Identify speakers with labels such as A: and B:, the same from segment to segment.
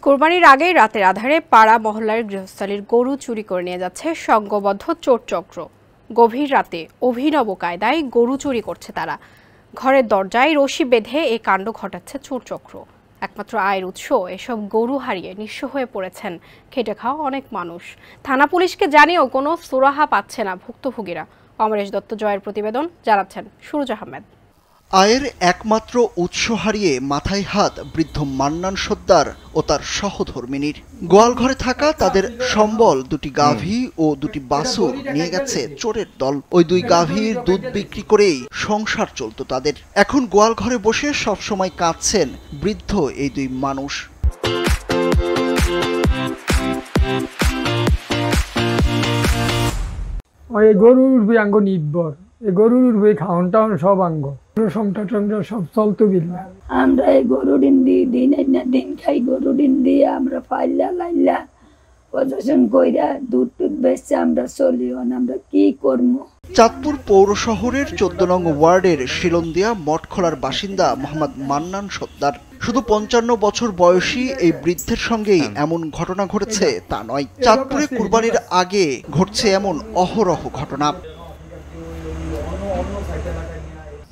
A: কোরবানির আগেই রাতের আধারে পাড়া মহল্লার গৃহস্থালির গরু চুরি করে নিয়ে যাচ্ছে সংঘবদ্ধ চোর চক্র। গভীর রাতে অভিনব কায়দায় গরু চুরি করছে তারা। ঘরের দরজায় রশি বেঁধে এই কাণ্ড ঘটাচ্ছে চোর চক্র। একমাত্র আয়ের উৎস এসব গরু হারিয়ে নিঃস্ব হয়ে পড়েছেন খেটে খাওয়া অনেক মানুষ। থানা পুলিশকে জানিয়েও কোনো সুরাহা পাচ্ছে না ভুক্তভোগীরা। অমরেশ দত্ত জয়ের প্রতিবেদন, জানাচ্ছেন সুরজ আহমেদ।
B: আয়ের একমাত্র উৎস হারিয়ে মাথায় হাত বৃদ্ধ মান্নান সর্দার ও তার সহধর্মিনীর। গোয়ালঘরে থাকা তাদের সম্বল দুটি গাভী ও দুটি বাছুর নিয়ে গেছে চোরের দল। ওই দুই গাভীর দুধ বিক্রি করেই সংসার চলত তাদের। এখন গোয়ালঘরে বসে সবসময় কাঁদছেন বৃদ্ধ এই দুই মানুষ।
C: গরুর আঙ্গ নির্ভর, এই গরুর খাওয়ান টাউন সব আঙ্গ সংসার সব চলতো বিল্লা।
D: আমরা এই গরু দিন দিন খাই, গরু দিন দিয়ে আমরা পাইলা লাইলা প্রদর্শন কইরা দুধ টুধ বেচে আমরা চলি। আমরা কি করবো?
B: চাঁদপুর পৌর শহরের 14 নং ওয়ার্ডের শিলন্দিয়া মঠখোলার বাসিন্দা মোহাম্মদ মান্নান সর্দার। শুধু 55 বছর বয়সী এই বৃদ্ধের সঙ্গেই এমন ঘটনা ঘটেছে তা নয়। চাঁদপুরে কুরবানির আগে ঘটছে এমন অহরহ ঘটনা।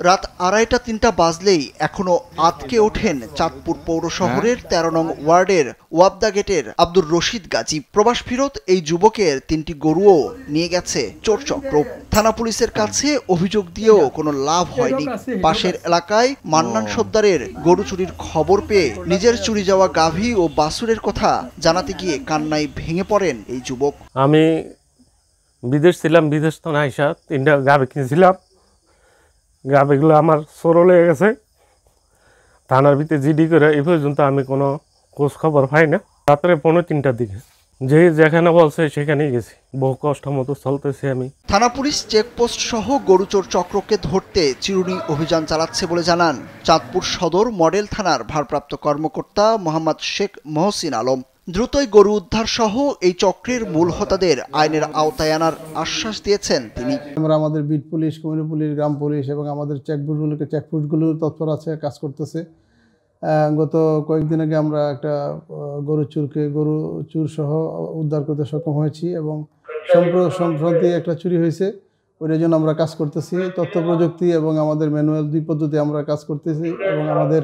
B: রাত 2:30-3টা বাজলেই এখনো আতকে ওঠেন চাঁদপুর পৌর শহরের 13 নং ওয়ার্ডের ওয়াবদা গেটের আব্দুর রশিদ গাজী। প্রবাস ফিরত এই যুবকের 3টি গরুও নিয়ে গেছে চোর চক্র। থানা পুলিশের কাছে অভিযোগ দিয়েও কোনো লাভ হয়নি। পাশের এলাকায় মান্নান সর্দারের গরু চুরির খবর পেয়ে নিজের চুরি যাওয়া গাভী ও বাছুরের কথা জানাতে গিয়ে কান্নায় ভেঙে পড়েন এই যুবক।
E: আমি বিদেশ ছিলাম, বিদেশ তো না আইসা 3টা গাভী কিনেছিলাম। গাভীগুলো আমার চোর লেগে গেছে। থানার ভিতরে জিডি করে এই পর্যন্ত আমি কোনো খোঁজ খবর পাই না। রাত্রে 2:45টার দিকে যেখানে বলছে সেখানেই গেছি। বহু কষ্ট মতো চলতেছি আমি।
B: থানা পুলিশ চেকপোস্ট সহ গরুচোর চক্রকে ধরতে চিরুনি অভিযান চালাচ্ছে বলে জানান চাঁদপুর সদর মডেল থানার ভারপ্রাপ্ত কর্মকর্তা মোহাম্মদ শেখ মহসিন আলম। দ্রুতই গরু উদ্ধার সহ এই চক্রের মূল হোতাদের আইনের আওতায় আনার আশ্বাস দিয়েছেন তিনি।
F: আমরা আমাদের বিট পুলিশ, কমিউনি পুলিশ, গ্রাম পুলিশ এবং আমাদের চেকপোস্টগুলো তৎপর আছে, কাজ করতেছে। গত কয়েকদিন আগে আমরা একটা গরু চুর সহ উদ্ধার করতে সক্ষম হয়েছি এবং সম্প্রতি একটা চুরি হয়েছে, ওইটার জন্য আমরা কাজ করতেছি। তথ্য প্রযুক্তি এবং আমাদের ম্যানুয়াল 2 পদ্ধতি আমরা কাজ করতেছি এবং আমাদের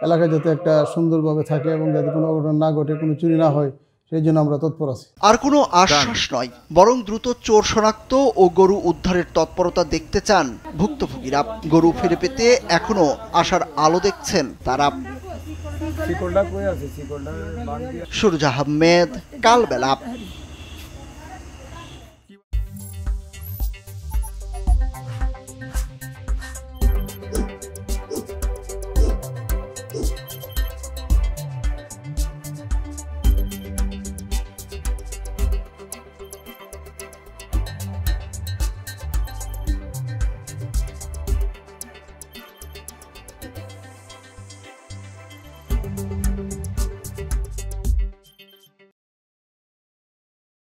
F: এলাকায় যাতে একটা সুন্দরভাবে থাকে এবং যাতে কোনো অঘটন না ঘটে, কোনো চুরি না হয়, সেই জন্য আমরা তৎপর আছি।
B: আর কোনো আশ্বাস নয়, বরং দ্রুত চোর শনাক্ত ও গরু উদ্ধারের তৎপরতা দেখতে চান ভুক্তভোগীরা। গরু ফিরে পেতে এখনো আশার আলো দেখছেন তারা। সুরজ আহমেদ, কালবেলা।